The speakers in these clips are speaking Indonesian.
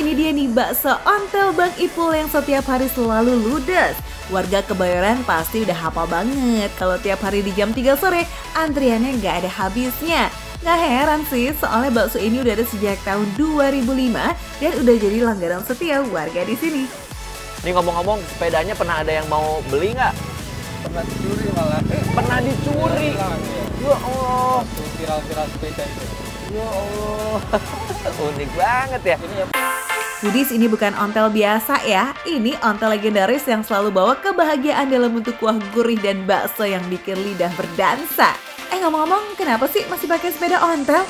ini dia nih bakso ontel Bang Ipul yang setiap hari selalu ludes. Warga Kebayoran pasti udah hafal banget kalau tiap hari di jam 3 sore antriannya nggak ada habisnya. Nggak heran sih, soalnya bakso ini udah ada sejak tahun 2005 dan udah jadi langganan setia warga di sini. Ini ngomong-ngomong, sepedanya pernah ada yang mau beli nggak? Pernah dicuri malah. Pernah dicuri? Ya Allah. Viral-viral sepeda itu. Ya Allah. Unik banget ya. Foodies, ini bukan ontel biasa ya. Ini ontel legendaris yang selalu bawa kebahagiaan dalam bentuk kuah gurih dan bakso yang bikin lidah berdansa. Ngomong-ngomong, kenapa sih masih pakai sepeda ontel?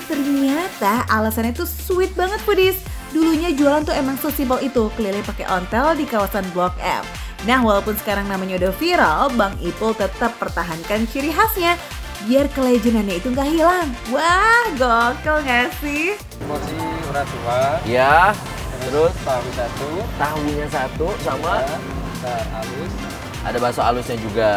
Ternyata alasannya tuh sweet banget Foodies. Dulunya jualan tuh emang sesimpel itu, keliling pakai ontel di kawasan Blok M. Nah, walaupun sekarang namanya udah viral, Bang Ipul tetap pertahankan ciri khasnya biar kelejenannya itu nggak hilang. Wah, gokil nggak sih? Porsi urat 2. Ya. Terus tahunya 1 sama halus. ada bakso halusnya juga.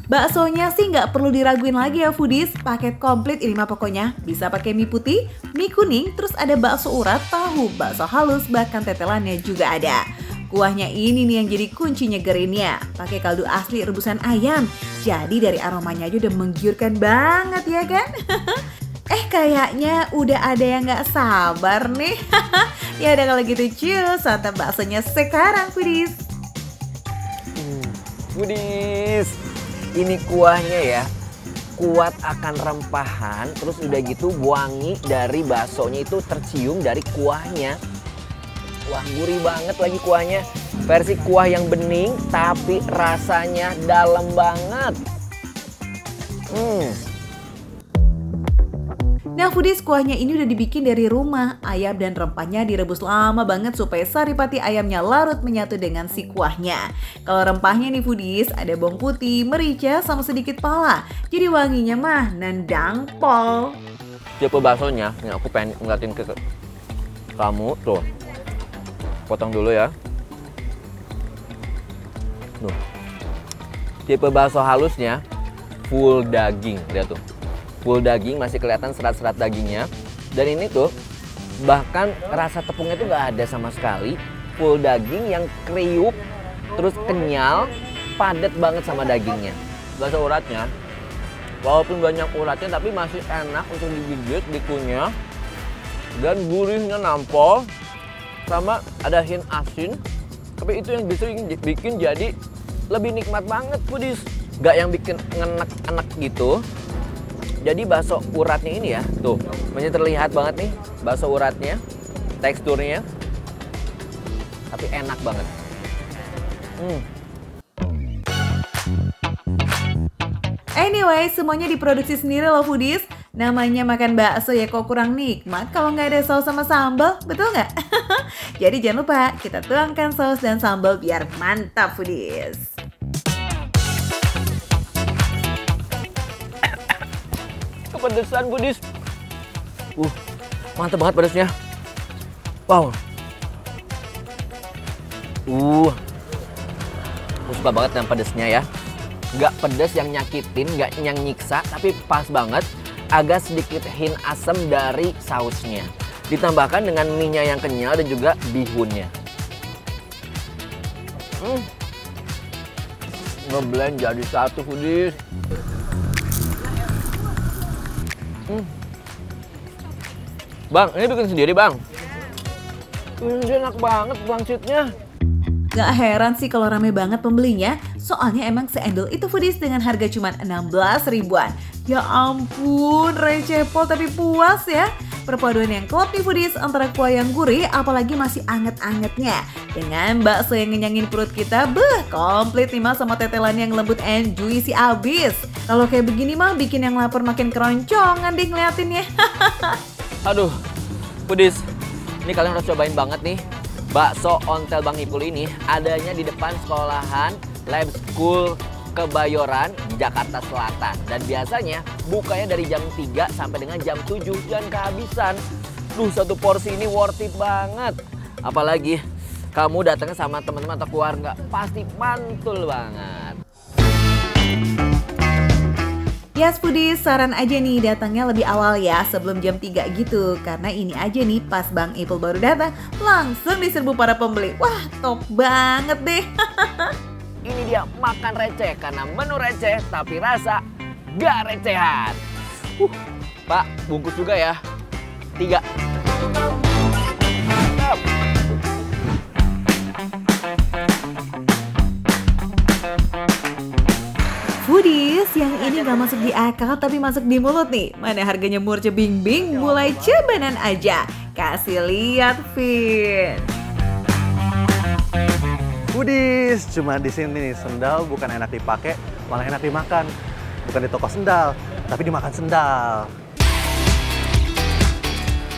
Baksonya sih nggak perlu diraguin lagi ya Foodies, paket komplit ini mah pokoknya. Bisa pakai mie putih, mie kuning, terus ada bakso urat, tahu, bakso halus, bahkan tetelannya juga ada. Kuahnya ini nih yang jadi kunci nyegerinnya. Pakai kaldu asli rebusan ayam. Jadi dari aromanya aja udah menggiurkan banget ya kan? Kayaknya udah ada yang nggak sabar nih. Ya udah kalau gitu chill, santap baksonya sekarang Foodies. Foodies, ini kuahnya ya kuat akan rempahan, terus udah gitu wangi dari baksonya itu tercium dari kuahnya. Wah, gurih banget lagi kuahnya. Versi kuah yang bening tapi rasanya dalam banget. Nah Foodies, kuahnya ini udah dibikin dari rumah. Ayam dan rempahnya direbus lama banget supaya saripati ayamnya larut menyatu dengan si kuahnya. Kalau rempahnya nih Foodies, ada bawang putih, merica, sama sedikit pala. Jadi wanginya mah nendang pol. Tipe baksonya, ini aku pengen ngeliatin ke kamu tuh. Potong dulu ya. Tuh. Tipe bakso halusnya full daging, lihat tuh. Full daging, masih kelihatan serat-serat dagingnya. Dan ini tuh bahkan rasa tepungnya tuh nggak ada sama sekali. Full daging yang kriuk, terus kenyal, padat banget sama dagingnya. Bakso uratnya, walaupun banyak uratnya tapi masih enak untuk digigit, dikunyah. Dan gurihnya nampol, sama ada hint asin. Tapi itu yang bisa bikin jadi lebih nikmat banget Foodies. Nggak yang bikin ngenek-enek gitu. Jadi bakso uratnya ini ya, tuh masih terlihat banget nih bakso uratnya, teksturnya, tapi enak banget. Anyway, semuanya diproduksi sendiri loh Foodies. Namanya makan bakso ya kok kurang nikmat kalau nggak ada saus sama sambal, betul nggak? Jadi jangan lupa kita tuangkan saus dan sambal biar mantap Foodies. Kepedesan Foodies. Mantap banget pedesnya. Wow. Aku suka banget yang pedesnya ya. Nggak pedes yang nyakitin, nggak yang nyiksa, tapi pas banget. Agak sedikit hint asam dari sausnya. Ditambahkan dengan mie-nya yang kenyal dan juga bihunnya. Ngeblend jadi satu Foodies. Bang, ini bikin sendiri bang? Ini enak banget pangsitnya. Gak heran sih kalau rame banget pembelinya, soalnya emang seendol itu Foodies dengan harga cuma 16 ribuan. Ya ampun, receh pol tapi puas ya. Perpaduan yang klop nih Foodies antara kuah yang gurih apalagi masih anget-angetnya. Dengan bakso yang ngenyangin perut kita, komplit nih mas sama tetelan yang lembut and juicy abis. Kalau kayak begini mah bikin yang lapar makin keroncongan deh ngeliatinnya. Aduh, Foodies, ini kalian harus cobain banget nih. Bakso ontel Bang Ipul ini adanya di depan sekolahan Lab School Kebayoran, Jakarta Selatan. Dan biasanya bukanya dari jam 3 sampai dengan jam 7 dan kehabisan. Satu porsi ini worth it banget. Apalagi kamu datangnya sama teman-teman atau keluarga, pasti mantul banget. Yes foodies, saran aja nih datangnya lebih awal ya, sebelum jam 3 gitu. Karena ini aja nih pas Bang Ipul baru datang, langsung diserbu para pembeli. Wah, top banget deh. Ini dia makan receh karena menu receh tapi rasa gak recehan. Pak, bungkus juga ya. 3. Mantap. Foodies, yang ini gak masuk di akal tapi masuk di mulut nih. Mana harganya murce bing-bing, mulai cebanan aja. Kasih lihat, Vin. Foodies, cuma di sini nih sendal bukan enak dipakai, malah enak dimakan. Bukan di toko sendal, tapi dimakan sendal.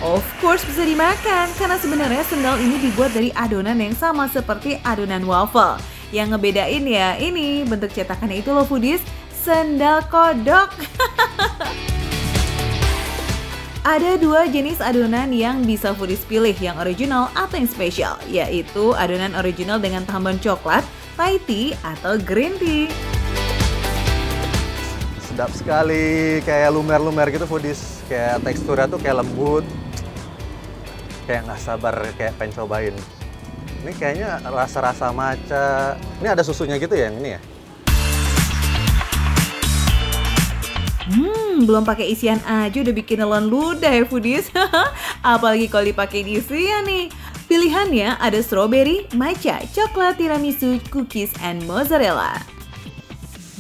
Of course bisa dimakan, karena sebenarnya sendal ini dibuat dari adonan yang sama seperti adonan waffle. Yang ngebedain ya, ini bentuk cetakannya itu loh foodies, sendal kodok. Ada 2 jenis adonan yang bisa foodies pilih, yang original atau yang spesial, yaitu adonan original dengan tambahan coklat, Thai tea, atau green tea. Sedap sekali, kayak lumer-lumer gitu foodies. Kayak teksturnya tuh kayak lembut. Kayak nggak sabar, kayak pengen cobain. Ini kayaknya rasa-rasa matcha. Ini ada susunya gitu ya yang ini ya? Belum pakai isian aja udah bikin nelan ludah ya foodies. Apalagi kalau dipakein isian nih. Pilihannya ada strawberry, matcha, coklat, tiramisu, cookies, and mozzarella.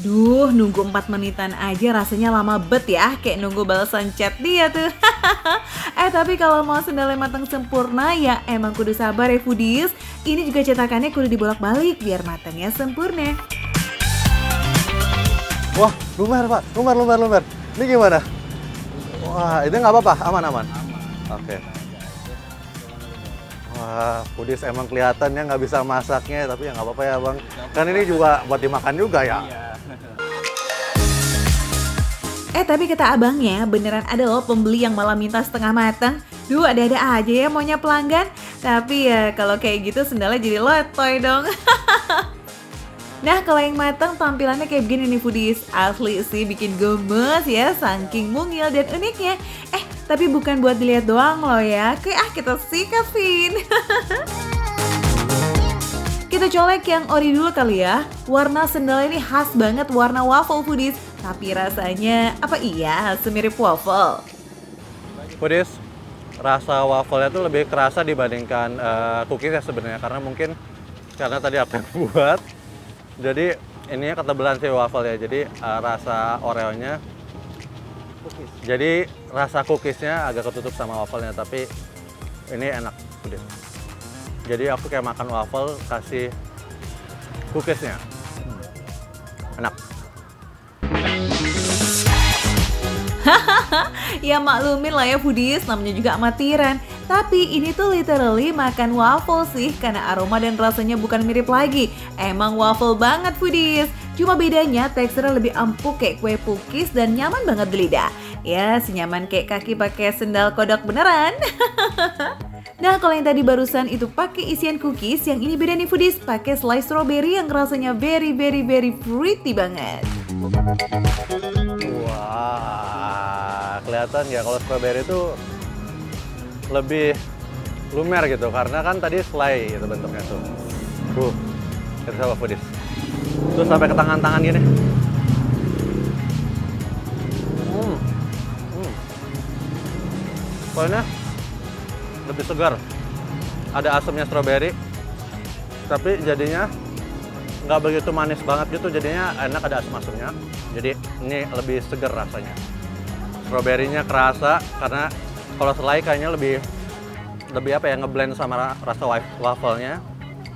Duh, nunggu 4 menitan aja rasanya lama bet ya, kayak nunggu balasan chat dia tuh. Tapi kalau mau sendalnya matang sempurna ya emang kudu sabar ya foodies. Ini juga cetakannya kudu dibolak-balik biar matangnya sempurna. Wah, lumer Pak, lumer. Ini gimana? Wah, itu nggak apa-apa, aman. Oke. Wah, foodies emang kelihatannya nggak bisa masaknya, tapi ya nggak apa-apa ya Bang. Kan ini juga buat dimakan juga ya. Tapi kata abangnya beneran ada loh pembeli yang malah minta setengah matang. Duh, ada-ada aja ya maunya pelanggan. Tapi ya kalau kayak gitu sendalnya jadi letoy dong. Nah, kalau yang matang tampilannya kayak begini nih foodies. Asli sih bikin gemes ya, saking mungil dan uniknya. Tapi bukan buat dilihat doang loh ya. Kayak kita sikat, Vin. Kita colek yang ori dulu kali ya. Warna sendal ini khas banget warna waffle foodies. Tapi rasanya apa iya semirip waffle? Foodies, rasa waffle-nya tuh lebih kerasa dibandingkan cookies ya sebenarnya. Karena mungkin karena tadi apa yang buat. Jadi ini ketebalan si waffle ya. Jadi rasa Oreo-nya. Jadi rasa cookiesnya agak ketutup sama waffle-nya. Tapi ini enak foodies. Jadi aku kayak makan waffle kasih cookiesnya. Enak. Ya maklumin lah ya foodies, namanya juga amatiran. Tapi ini tuh literally makan waffle sih, karena aroma dan rasanya bukan mirip lagi. Emang waffle banget foodies. Cuma bedanya teksturnya lebih empuk kayak kue pukis dan nyaman banget di lidah. Ya senyaman kayak kaki pakai sendal kodok beneran. Nah, kalau yang tadi barusan itu pakai isian cookies, yang ini beda nih foodies, pakai slice strawberry yang rasanya very fruity banget. Wah, kelihatan ya kalau strawberry itu lebih lumer gitu, karena kan tadi selai gitu bentuknya tuh. Kita coba foodies. Tuh sampai ke tangan-tangan gini. Soalnya lebih segar, ada asamnya strawberry, tapi jadinya nggak begitu manis banget gitu, jadinya enak, ada asam-asamnya. Jadi ini lebih segar rasanya. Strawberry-nya kerasa, karena kalau selai kayaknya lebih apa ya, ngeblend sama rasa waffle-nya.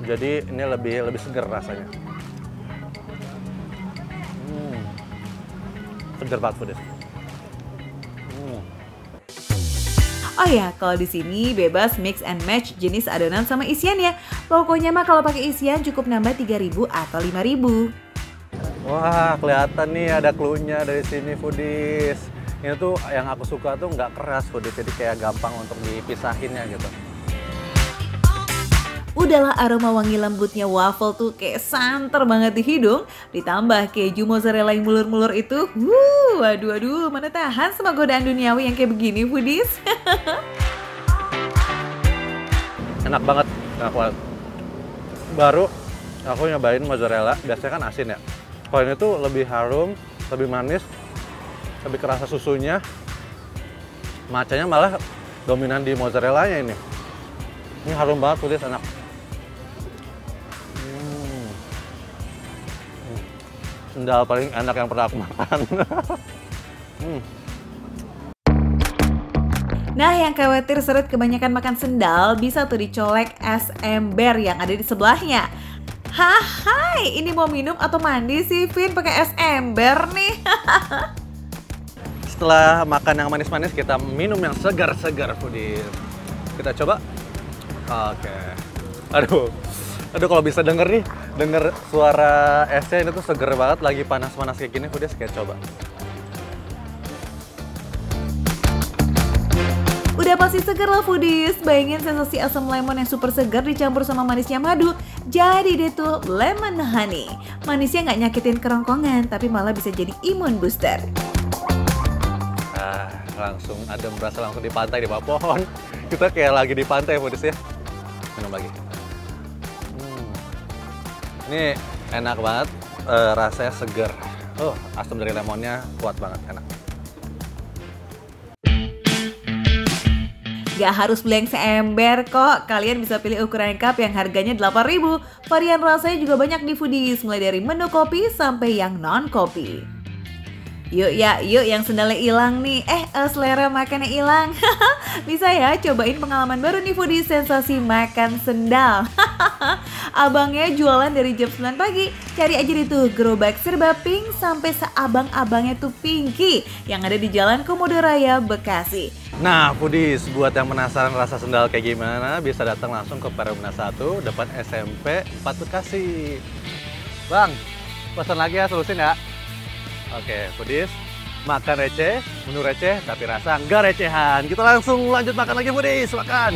Jadi ini lebih segar rasanya. Segar banget foodies. Oh ya, kalau di sini bebas mix and match jenis adonan sama isiannya. Pokoknya mah kalau pakai isian cukup nambah 3.000 atau 5.000. Wah, kelihatan nih ada clue-nya dari sini foodies. Ini tuh yang aku suka tuh nggak keras foodies, jadi kayak gampang untuk dipisahinnya gitu. Udahlah aroma wangi lembutnya waffle tuh kayak santer banget di hidung. Ditambah keju mozzarella yang mulur-mulur itu. Waduh, mana tahan sama godaan duniawi yang kayak begini, foodies. Enak banget. Baru aku nyobain mozzarella, biasanya kan asin ya. Kalau ini tuh lebih harum, lebih manis, lebih kerasa susunya. Macanya malah dominan di mozzarellanya ini. Ini harum banget, foodies, enak. Sendal paling enak yang pernah aku makan. Nah, yang khawatir seret kebanyakan makan sendal, bisa tuh dicolek es ember yang ada di sebelahnya. Hai, ini mau minum atau mandi sih, Vin? Pakai es ember nih. Setelah makan yang manis-manis, kita minum yang segar-segar, foodies. Kita coba. Oke. Aduh, kalau bisa denger suara esnya ini tuh seger banget, lagi panas-panas kayak gini, foodies, kayak coba. Udah pasti seger lah, foodies. Bayangin sensasi asam lemon yang super segar dicampur sama manisnya madu. Jadi deh tuh lemon honey. Manisnya nggak nyakitin kerongkongan, tapi malah bisa jadi imun booster. Langsung adem, berasa langsung di pantai, di bawah pohon. Kita kayak lagi di pantai, foodies ya. Minum lagi. Ini enak banget, rasanya seger. Asam dari lemonnya kuat banget, enak. Gak harus beli yang seember kok, kalian bisa pilih ukuran cup yang harganya 8.000. Varian rasanya juga banyak di foodies, mulai dari menu kopi sampai yang non kopi. Yuk yang sendalnya hilang nih, selera makannya hilang. Bisa ya cobain pengalaman baru nih foodies, sensasi makan sendal. Abangnya jualan dari jam 9 pagi. Cari aja deh tuh gerobak serba pink sampai seabang-abangnya tuh Pinky yang ada di Jalan Komodo Raya, Bekasi. Nah, foodies, buat yang penasaran rasa sendal kayak gimana, bisa datang langsung ke Perumna 1 depan SMP 4 Bekasi. Bang, pesan lagi ya, solusin ya. Oke, foodies, makan receh, menu receh, tapi rasa nggak recehan. Kita langsung lanjut makan lagi, foodies, makan.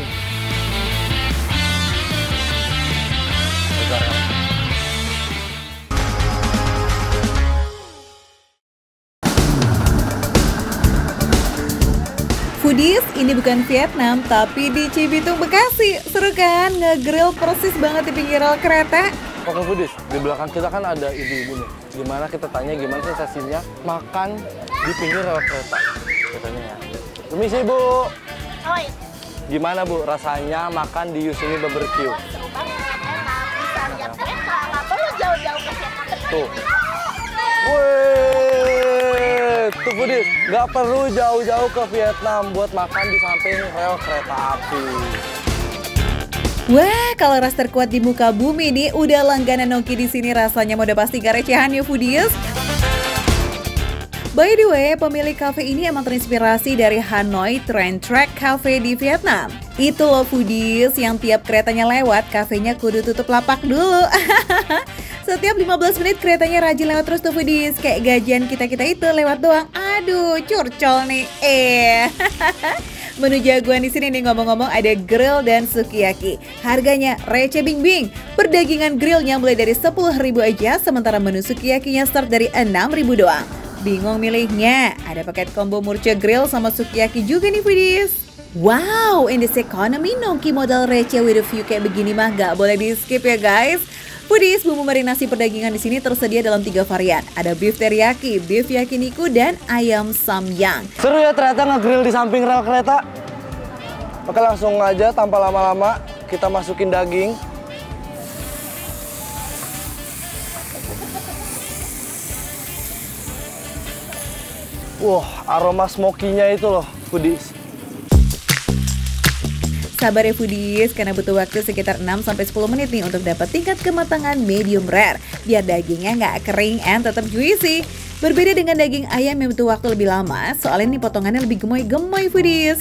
Foodies, ini bukan Vietnam, tapi di Cibitung, Bekasi. Seru kan? Nge-grill persis banget di pinggir rel kereta. Oke foodies, di belakang kita kan ada ibu-ibu nih. Gimana kita tanya gimana sensasinya makan di pinggir rel kereta. Katanya ya. Permisi Bu. Oi. Gimana Bu rasanya makan di Yusini Barbecue? Seru banget, enak. Bisa lihat kereta, nggak perlu jauh-jauh ke Vietnam. Tuh. Wih, tuh foodies, nggak perlu jauh-jauh ke Vietnam buat makan di samping rel kereta api. Wah, kalau ras terkuat di muka bumi nih, udah langganan Nongki di sini rasanya udah pasti gak recehan ya foodies. By the way, pemilik cafe ini emang terinspirasi dari Hanoi Train Track Cafe di Vietnam. Itu loh foodies, yang tiap keretanya lewat, kafenya kudu tutup lapak dulu. Setiap 15 menit keretanya rajin lewat terus tuh foodies. Kayak gajian kita-kita itu lewat doang. Aduh, curcol nih. Menu jagoan di sini nih, ngomong-ngomong ada grill dan sukiyaki. Harganya receh bing-bing. Perdagingan grillnya mulai dari 10.000 aja, sementara menu sukiyakinya start dari 6.000 doang. Bingung milihnya? Ada paket combo murce grill sama sukiyaki juga nih foodies. Wow, in this economy Nongki modal receh with a view kayak begini mah gak boleh di skip ya guys. Foodies, bumbu marinasi perdagingan di sini tersedia dalam 3 varian. Ada beef teriyaki, beef yakiniku, dan ayam samyang. Seru ya ternyata nge-grill di samping rel kereta. Oke, langsung aja tanpa lama-lama kita masukin daging. Wah, aroma smoky-nya itu loh, foodies. Sabar ya foodies, karena butuh waktu sekitar 6-10 menit nih untuk dapat tingkat kematangan medium rare. Biar dagingnya nggak kering and tetap juicy. Berbeda dengan daging ayam yang butuh waktu lebih lama, soalnya nih potongannya lebih gemoy-gemoy foodies.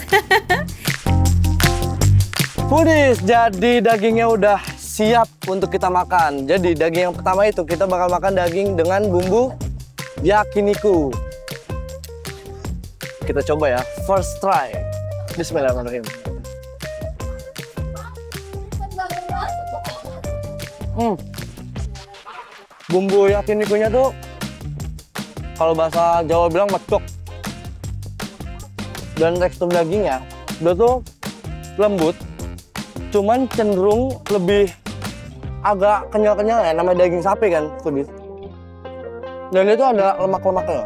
Foodies, jadi dagingnya udah siap untuk kita makan. Jadi daging yang pertama itu kita bakal makan daging dengan bumbu yakiniku. Kita coba ya, first try. Bismillahirrahmanirrahim. Bumbu yakinikunya tuh kalau bahasa Jawa bilang mecok. Dan tekstur dagingnya dia tuh lembut, cuman cenderung lebih agak kenyal-kenyal ya, namanya daging sapi kan, foodies. Dan itu ada lemak-lemaknya.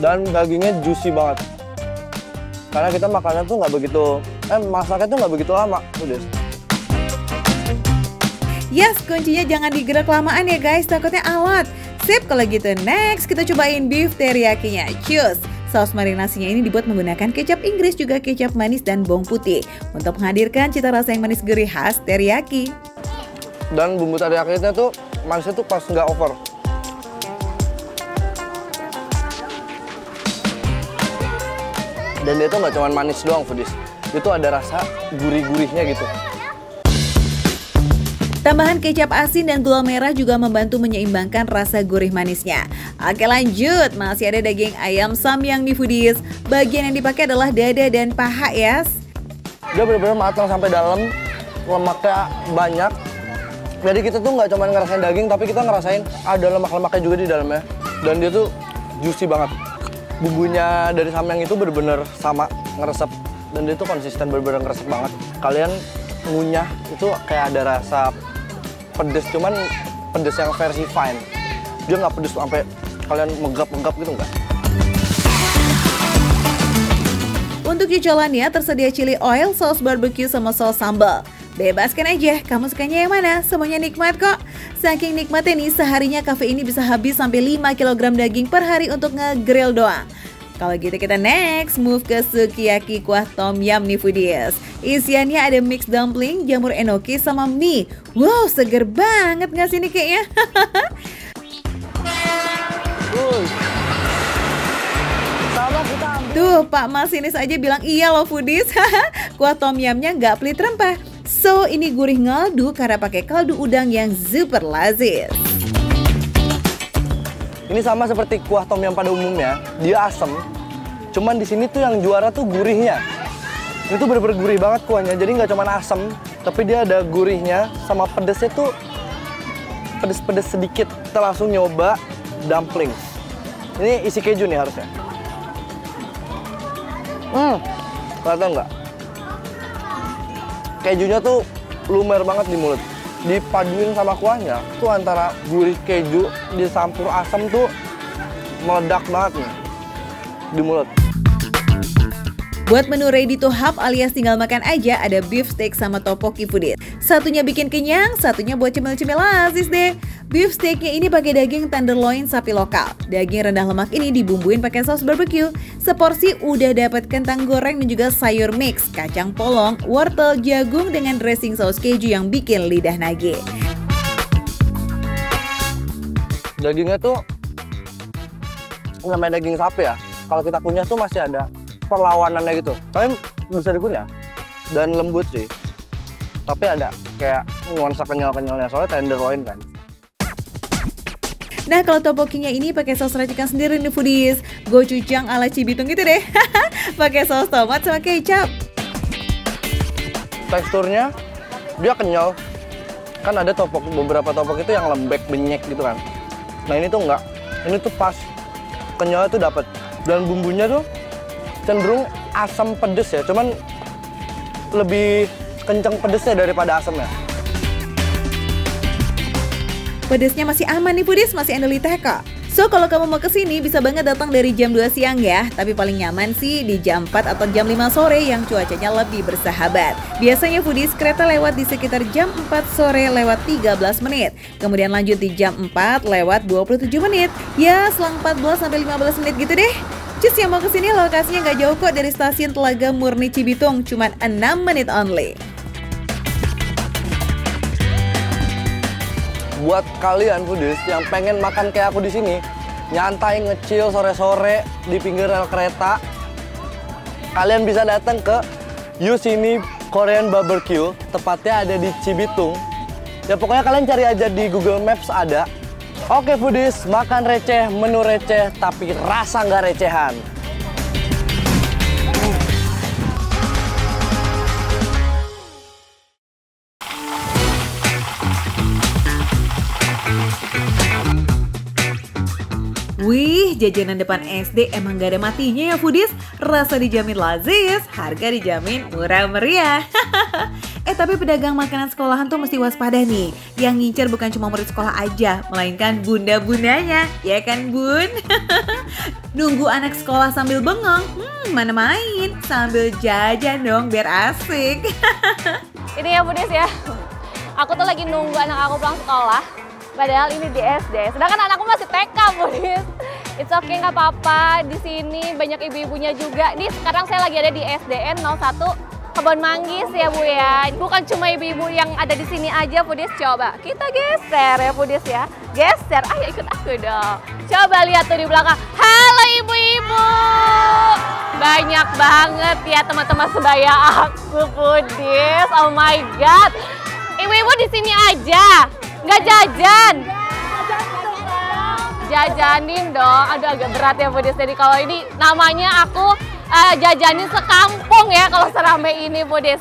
Dan dagingnya juicy banget. Karena kita makannya tuh nggak begitu, masaknya tuh nggak begitu lama, foodies. Yes, kuncinya jangan digerak kelamaan ya guys, takutnya alot. Sip, kalau gitu next kita cobain beef teriyakinya. Cheers! Saus marinasinya ini dibuat menggunakan kecap Inggris juga kecap manis dan bawang putih untuk menghadirkan cita rasa yang manis gurih khas teriyaki. Dan bumbu teriyakinya tuh manisnya tuh pas nggak over. Dan dia tuh nggak cuma manis doang, foodies. Itu ada rasa gurih-gurihnya gitu. Tambahan kecap asin dan gula merah juga membantu menyeimbangkan rasa gurih manisnya. Oke lanjut, masih ada daging ayam samyang nih foodies. Bagian yang dipakai adalah dada dan paha ya. Dia benar-benar matang sampai dalam, lemaknya banyak. Jadi kita tuh nggak cuma ngerasain daging, tapi kita ngerasain ada lemak-lemaknya juga di dalamnya. Dan dia tuh juicy banget. Bumbunya dari samyang itu benar-benar sama, ngeresep. Dan dia tuh konsisten, benar-benar ngeresep banget. Kalian ngunyah itu kayak ada rasa pedes, cuman pedes yang versi fine. Dia nggak pedes sampai kalian megap-megap gitu nggak. Untuk cicilannya tersedia chili oil, saus barbecue, sama saus sambal. Bebaskan aja, kamu sukanya yang mana? Semuanya nikmat kok. Saking nikmatnya nih, seharinya cafe ini bisa habis sampai 5 kg daging per hari untuk nge-grill doang. Kalau gitu kita next move ke sukiyaki kuah tom yum nih foodies. Isiannya ada mix dumpling, jamur enoki, sama mie. Wow, seger banget nggak sih ini kayaknya? Tuh, Pak Masinis aja bilang iya loh foodies. Kuah tom yumnya nggak pelit rempah. So, ini gurih ngaldu karena pakai kaldu udang yang super lazis. Ini sama seperti kuah tom yum pada umumnya, dia asam. Cuman di sini tuh yang juara tuh gurihnya. Itu bener-bener gurih banget kuahnya, jadi nggak cuma asam, tapi dia ada gurihnya sama pedesnya tuh pedes-pedes sedikit. Kita langsung nyoba dumpling. Ini isi keju nih harusnya. Kelihatan nggak? Kejunya tuh lumer banget di mulut. Dipaduin sama kuahnya tuh antara gurih keju dicampur asam tuh meledak banget nih di mulut. Buat menu ready to have alias tinggal makan aja, ada beef steak sama tteokbokki foodies. Satunya bikin kenyang, satunya buat cemil-cemil lazis deh. Beef steaknya ini pakai daging tenderloin sapi lokal. Daging rendah lemak ini dibumbuin pakai saus barbecue. Seporsi udah dapat kentang goreng dan juga sayur mix, kacang polong, wortel, jagung dengan dressing saus keju yang bikin lidah nagih. Dagingnya tuh namanya daging sapi ya. Kalau kita kunyah tuh masih ada perlawanannya gitu. Tapi bisa dikunyah dan lembut sih. Tapi ada kayak nuansa kenyal-kenyalnya soalnya tenderloin kan. Nah, kalau tteokbokkinya ini pakai saus racikan sendiri nih foodies. Gochujang ala Cibitung gitu deh. Pakai saus tomat sama kecap. Teksturnya dia kenyal. Kan ada beberapa tteokbokki itu yang lembek, benyek gitu kan. Nah, ini tuh enggak. Ini tuh pas. Kenyalnya tuh dapet. Dan bumbunya tuh cenderung asam pedes ya. Cuman lebih kenceng pedesnya daripada asamnya. Pedesnya masih aman nih foodies, masih endoliteh kok. So, kalau kamu mau kesini bisa banget datang dari jam 2 siang ya. Tapi paling nyaman sih di jam 4 atau jam 5 sore yang cuacanya lebih bersahabat. Biasanya foodies kereta lewat di sekitar jam 4 sore lewat 13 menit. Kemudian lanjut di jam 4 lewat 27 menit. Ya, selang 14-15 menit gitu deh. Cus yang mau kesini lokasinya nggak jauh kok dari stasiun Telaga Murni Cibitung. Cuman 6 menit only. Buat kalian foodies yang pengen makan kayak aku di sini, nyantai ngecil sore-sore di pinggir rel kereta, kalian bisa datang ke Yusini Korean Barbecue, tepatnya ada di Cibitung. Ya pokoknya kalian cari aja di Google Maps ada. Oke foodies, makan receh, menu receh, tapi rasa nggak recehan. jajanan depan SD emang gak ada matinya ya foodies. Rasa dijamin lazis, harga dijamin murah meriah. Tapi pedagang makanan sekolahan tuh mesti waspada nih. Yang ngincer bukan cuma murid sekolah aja, melainkan bunda-bundanya. Ya kan bun? Nunggu anak sekolah sambil bengong, mana main. Sambil jajan dong biar asik. Ini ya foodies ya, aku tuh lagi nunggu anak aku pulang sekolah. Padahal ini di SD, sedangkan anakku masih TK foodies. It's okay, nggak apa-apa. Di sini banyak ibu-ibunya juga. Nih sekarang saya lagi ada di SDN 01 Kebon Manggis ya Bu ya. Bukan cuma ibu-ibu yang ada di sini aja foodies. Coba kita geser ya foodies ya. Geser, ayo ikut aku dong. Coba lihat tuh di belakang. Halo ibu-ibu. Banyak banget ya teman-teman sebaya aku foodies. Oh my god. Ibu-ibu di sini aja. Nggak jajan. Jajanin dong. Aduh agak berat ya foodies. Jadi kalau ini namanya aku jajanin sekampung ya kalau seramai ini foodies.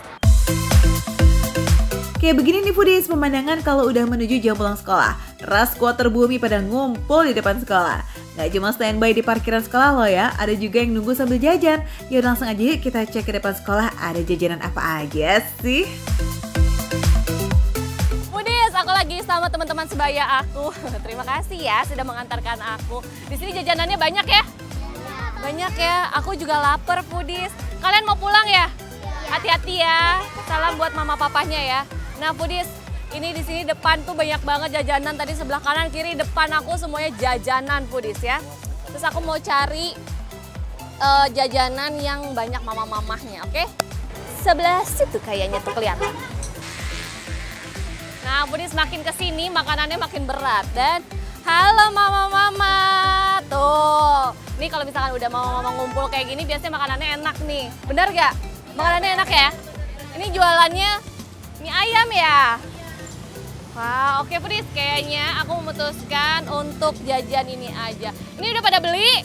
Kayak begini nih foodies pemandangan kalau udah menuju jam pulang sekolah. Ras quarter bumi pada ngumpul di depan sekolah. Gak cuma standby di parkiran sekolah loh ya, ada juga yang nunggu sambil jajan. Yuk langsung aja yuk kita cek ke depan sekolah ada jajanan apa aja sih. Foodies, aku lagi sama teman-teman sebaya aku. Terima kasih ya sudah mengantarkan aku. Di sini jajanannya banyak ya? Banyak ya, aku juga lapar foodies. Kalian mau pulang ya? Hati-hati ya. Salam buat mama papanya ya. Nah foodies, ini di sini depan tuh banyak banget jajanan. Tadi sebelah kanan kiri depan aku semuanya jajanan foodies ya. Terus aku mau cari jajanan yang banyak mama-mamahnya, oke? Sebelah situ kayaknya tuh kelihatan. Nah foodies makin kesini makanannya makin berat dan halo mama-mama tuh. Nih kalau misalkan udah mama-mama ngumpul kayak gini biasanya makanannya enak nih. Bener gak? Makanannya enak ya? Ini jualannya mie ayam ya? Wah oke foodies, kayaknya aku memutuskan untuk jajan ini aja. Ini udah pada beli?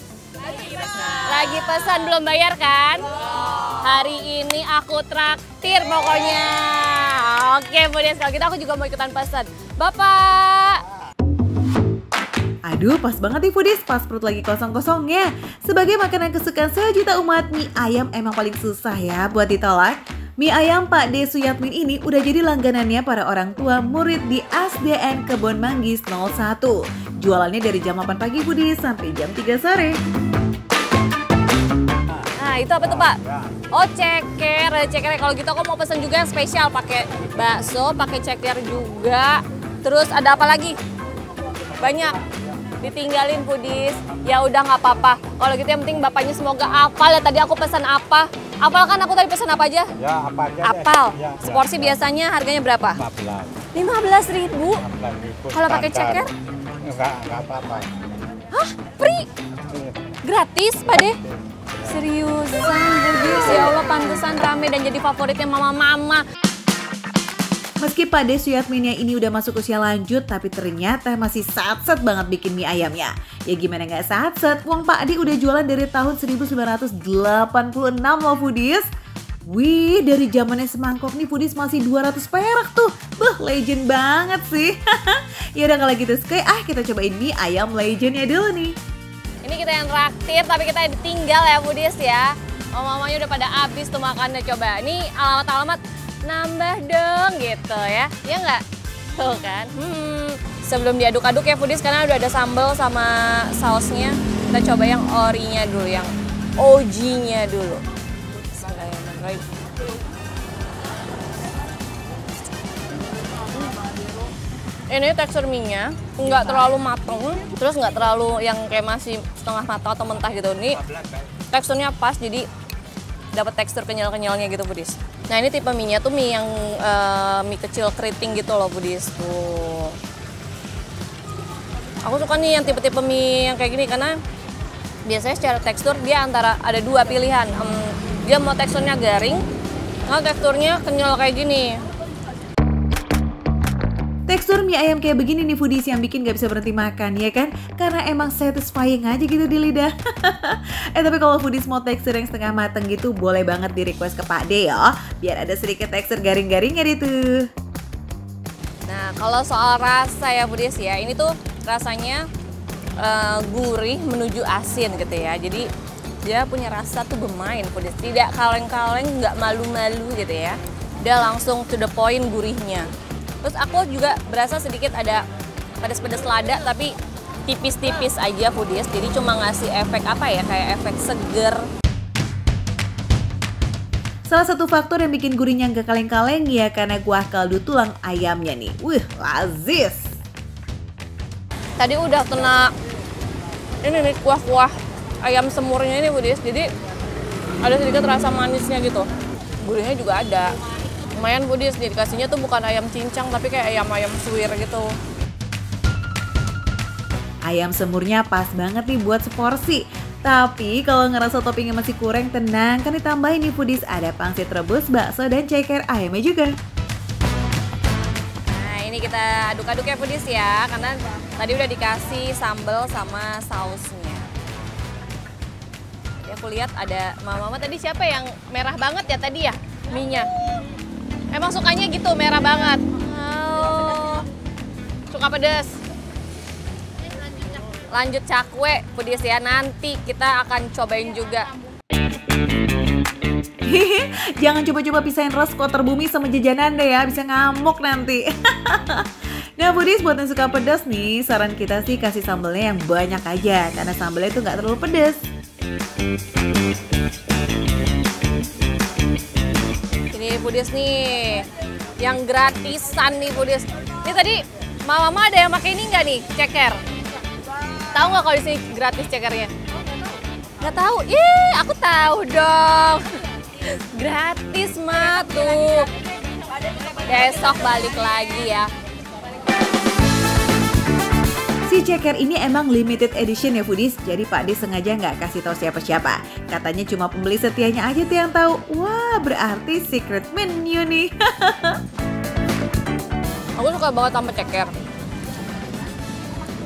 Lagi pesan belum bayar kan? Hari ini aku traktir pokoknya. Oke foodies, kalau gitu aku juga mau ikutan pesan. Bapak! Aduh pas banget nih foodies, pas perut lagi kosong-kosongnya. Sebagai makanan kesukaan sejuta umat, mie ayam emang paling susah ya buat ditolak. Mie ayam Pak D. Suyatmin ini udah jadi langganannya para orang tua murid di SDN Kebon Manggis 01. Jualannya dari jam 8 pagi foodies sampai jam 3 sore. Nah itu apa tuh Pak? Oh ceker, ada ceker. Kalau gitu aku mau pesen juga yang spesial, pakai bakso, pakai ceker juga. Terus ada apa lagi? Banyak. Ditinggalin foodies, ya udah nggak apa-apa. Kalau gitu yang penting bapaknya semoga apal ya tadi aku pesan apa. Apal kan aku tadi pesan apa aja? Ya apa aja. Apal. Ya, Seporsi biasanya harganya berapa? 15.000. Kalau pakai ceker? Enggak apa-apa. Hah? Free? Gratis Pak De? Seriusan foodies, ya Allah pantesan rame dan jadi favoritnya mama-mama. Meski Pak D. Suyatminnya ini udah masuk usia lanjut, tapi ternyata masih satset banget bikin mie ayamnya. Ya gimana nggak satset, wong Pak D udah jualan dari tahun 1986 loh foodies. Wih, dari zamannya semangkok nih foodies masih 200 perak tuh. Legend banget sih. Yaudah kalau gitu kita cobain mie ayam legendnya dulu nih. Ini kita yang traktir, tapi kita ditinggal ya foodies ya. Mamanya udah pada habis tuh makannya, coba. Ini alamat-alamat nambah dong gitu ya, ya nggak? Tuh kan, sebelum diaduk-aduk ya foodies karena udah ada sambal sama sausnya. Kita coba yang orinya dulu, yang OG-nya dulu. Ini tekstur mie-nya nggak terlalu mateng, terus nggak terlalu yang kayak masih setengah matang atau mentah gitu. Ini teksturnya pas, jadi dapat tekstur kenyal-kenyalnya gitu foodies. Nah ini tipe mie-nya tuh mie yang mie kecil keriting gitu loh foodies tuh. Aku suka nih yang tipe-tipe mie yang kayak gini karena biasanya secara tekstur dia antara ada dua pilihan. Dia mau teksturnya garing, atau teksturnya kenyal kayak gini. Tekstur mie ayam kayak begini nih foodies yang bikin gak bisa berhenti makan ya kan? Karena emang satisfying aja gitu di lidah. Tapi kalau foodies mau tekstur yang setengah mateng gitu boleh banget di request ke Pak D ya. Biar ada sedikit tekstur garing-garingnya gitu. Nah kalau soal rasa ya foodies ya, ini tuh rasanya gurih menuju asin gitu ya. Jadi dia punya rasa tuh bermain pedes, tidak kaleng-kaleng, nggak malu-malu gitu ya. Dia langsung to the point gurihnya. Terus aku juga berasa sedikit ada pedes-pedes lada tapi tipis-tipis aja foodies. Jadi cuma ngasih efek apa ya, kayak efek seger. Salah satu faktor yang bikin gurihnya nggak kaleng-kaleng ya karena kuah kaldu tulang ayamnya nih. Wih, lazis. Tadi udah kena ini nih kuah-kuah ayam semurnya ini foodies. Jadi ada sedikit rasa manisnya gitu. Gurihnya juga ada. Lumayan foodies, dikasihnya tuh bukan ayam cincang tapi kayak ayam-ayam suwir gitu. Ayam semurnya pas banget nih buat seporsi. Tapi kalau ngerasa toppingnya masih kurang, tenang kan ditambahin nih foodies. Ada pangsit rebus, bakso, dan ceker ayamnya juga. Nah ini kita aduk-aduk ya foodies ya. Karena tadi udah dikasih sambal sama sausnya. Jadi aku lihat ada mama tadi siapa yang merah banget ya tadi ya mie-nya. Emang sukanya gitu, merah banget. Oh, suka pedas. Lanjut cakwe, pedas ya. Nanti kita akan cobain juga. Jangan coba-coba pisahin rosko terbumi sama jajanan deh ya, bisa ngamuk nanti. Nah foodies, buat yang suka pedas nih, saran kita sih kasih sambelnya yang banyak aja. Karena sambelnya itu nggak terlalu pedas. Ini foodies nih, yang gratisan nih foodies. Ini tadi mama ada yang pakai ini nggak nih, ceker? Tahu nggak kalau di sini gratis cekernya? Nggak tahu? Ih, aku tahu dong. Gratis mah tuh. Besok balik lagi ya. Si ceker ini emang limited edition ya foodies, jadi Pak D sengaja nggak kasih tahu siapa-siapa. Katanya cuma pembeli setianya aja tuh yang tahu. Wah, berarti secret menu nih. Aku suka banget sama ceker.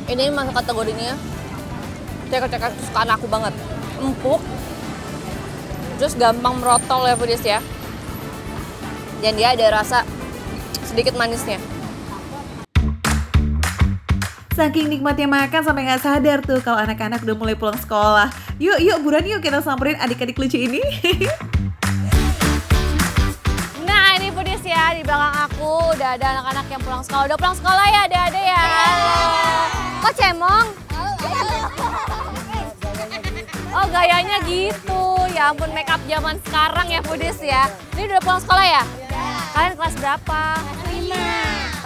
Ini masuk kategorinya ceker-ceker kesukaan aku banget. Empuk, terus gampang merotol ya foodies ya. Dan dia ada rasa sedikit manisnya. Saking nikmatnya makan sampai nggak sadar tuh kalau anak-anak udah mulai pulang sekolah. Yuk buruan yuk kita samperin adik-adik lucu ini. Nah ini foodies ya, di belakang aku udah ada anak-anak yang pulang sekolah. Udah pulang sekolah ya adik-adik ya? Kok cemong? Oh gayanya gitu, ya ampun make up zaman sekarang ya foodies ya. Ini udah pulang sekolah ya? Kalian kelas berapa?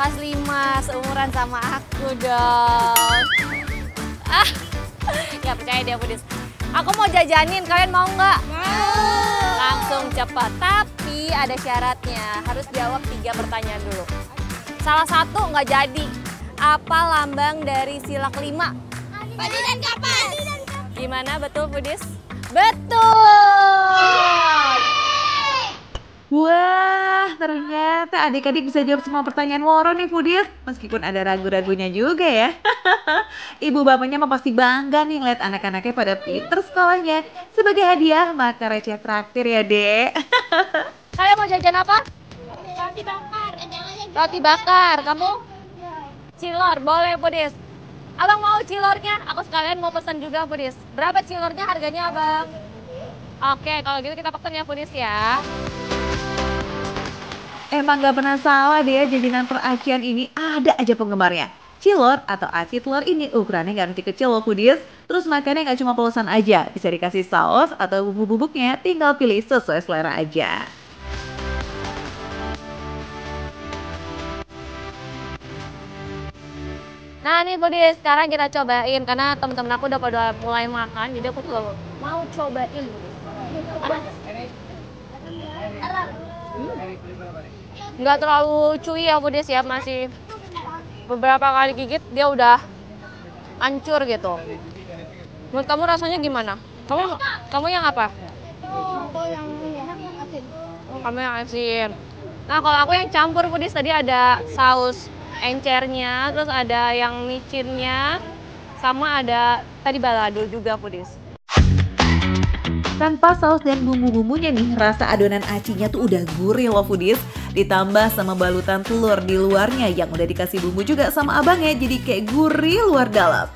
Kelas 5, seumuran sama aku dong. Gak percaya dia foodies. Aku mau jajanin, kalian mau nggak? Mau. Langsung cepat, tapi ada syaratnya. Harus jawab 3 pertanyaan dulu. Salah satu nggak jadi. Apa lambang dari silak 5? Padi dan kapan? Gimana, betul foodies? Betul! Wah, ternyata adik-adik bisa jawab semua pertanyaan Woro nih foodies. Meskipun ada ragu-ragunya juga ya. Ibu bapaknya mah pasti bangga nih ngeliat anak-anaknya pada pinter sekolahnya. Sebagai hadiah, maka receh traktir ya, Dek. Kalian mau jajan apa? Roti bakar. Roti bakar. Kamu? Cilor, boleh foodies. Abang mau cilornya? Aku sekalian mau pesan juga foodies. Berapa cilornya harganya abang? Oke, kalau gitu kita pesen ya foodies ya. Emang gak pernah salah deh ya, jajanan peracian ini ada aja penggemarnya. Cilor atau ati telur ini ukurannya gak nanti kecil loh foodies. Terus makannya gak cuma polosan aja, bisa dikasih saus atau bubuk-bubuknya, tinggal pilih sesuai selera aja. Nah nih foodies, sekarang kita cobain karena temen-temen aku udah pada mulai makan, jadi aku tuh mau cobain. Nggak terlalu cuy ya foodies ya, masih beberapa kali gigit dia udah hancur gitu. Menurut kamu rasanya gimana? Kamu yang apa? Kamu yang asin. Nah kalau aku yang campur foodies, tadi ada saus encernya, terus ada yang micinnya, sama ada tadi balado juga foodies. Tanpa saus dan bumbu-bumbunya nih, rasa adonan acinya tuh udah gurih loh foodies. Ditambah sama balutan telur di luarnya yang udah dikasih bumbu juga sama abangnya, jadi kayak gurih luar dalam.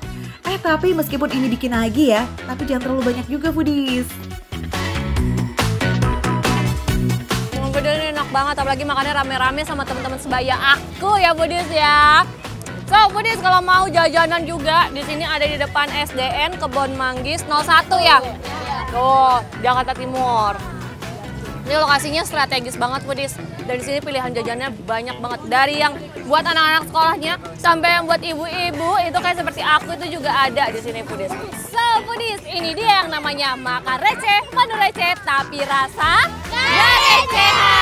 Tapi meskipun ini bikin lagi ya, tapi jangan terlalu banyak juga foodies. Bener ini enak banget, apalagi makannya rame-rame sama teman-teman sebaya aku ya foodies ya. So foodies kalau mau jajanan juga, di sini ada di depan SDN Kebon Manggis 01 ya. Tuh, Jakarta Timur. Ini lokasinya strategis banget foodies. Dari sini pilihan jajannya banyak banget. Dari yang buat anak-anak sekolahnya sampai yang buat ibu-ibu itu kayak seperti aku itu juga ada di sini foodies. So foodies, ini dia yang namanya makan receh, menu receh tapi rasa gak recehan.